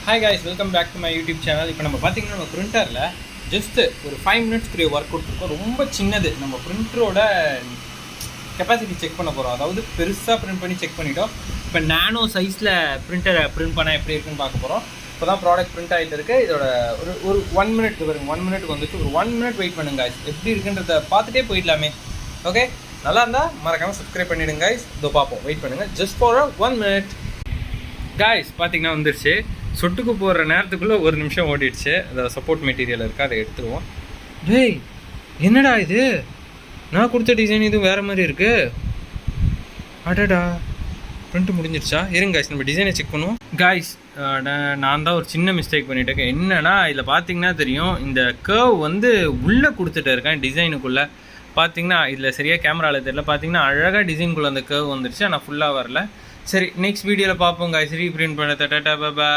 Hi guys, welcome back to my YouTube channel. இப்போ நம்ம பார்த்தீங்கன்னா நம்ம பிரிண்டரில் ஜஸ்ட்டு ஒரு 5 மினிட்ஸ்க்குரிய ஒர்க் கொடுத்துருக்கோம். ரொம்ப சின்னது. நம்ம பிரிண்டரோட கெப்பாசிட்டி செக் பண்ண போகிறோம். அதாவது பெருசாக பிரிண்ட் பண்ணி செக் பண்ணிட்டோம். இப்போ நானோ சைஸில் பிரிண்டரை பிரிண்ட் பண்ணால் எப்படி இருக்குன்னு பார்க்க போகிறோம். இப்போ தான் ப்ராடக்ட் பிரிண்ட் ஆகிட்டு இருக்குது. இதோட ஒரு 1 மினிட் வருங்க. 1 மினிட்க்கு வந்துட்டு ஒரு 1 மினிட் வெயிட் பண்ணுங்க guys. எப்படி இருக்குன்றத பார்த்துட்டே போயிடலாமே. ஓகே, நல்லா இருந்தால் மறக்காமல் சப்ஸ்கிரைப் பண்ணிவிடுங்க guys. இதோ பார்ப்போம், வெயிட் பண்ணுங்கள். Just for 1 minute guys. பார்த்தீங்கன்னா வந்துருச்சு. சொட்டுக்கு போடுற நேரத்துக்குள்ளே 1 நிமிஷம் ஓடிடுச்சு. அந்த சப்போர்ட் மெட்டீரியல் இருக்குது, அதை எடுத்துருவோம். டேய், என்னடா இது? நான் கொடுத்த டிசைன் இது வேறு மாதிரி இருக்குது. அடடா, பிரிண்ட் முடிஞ்சிருச்சா? இருங்க காய்ஸ், நம்ம டிசைனை செக் பண்ணுவோம். காய்ஸ், நான் தான் ஒரு சின்ன மிஸ்டேக் பண்ணிட்டேன். என்னன்னா, இதில் பார்த்தீங்கன்னா தெரியும், இந்த கர்வ் வந்து உள்ளே கொடுத்துட்டு இருக்கேன் டிசைனுக்குள்ளே. பார்த்தீங்கன்னா இதில் சரியாக கேமராவில் தெரியல. பார்த்தீங்கன்னா அழகாக டிசைனுக்குள்ளே அந்த கர்வ் வந்துருச்சு, ஆனால் ஃபுல்லாக வரல. சரி, நெக்ஸ்ட் வீடியோவில் பார்ப்போம் காய்ஸ். ரீப்ரிண்ட் பண்ண. Ta ta, bye by.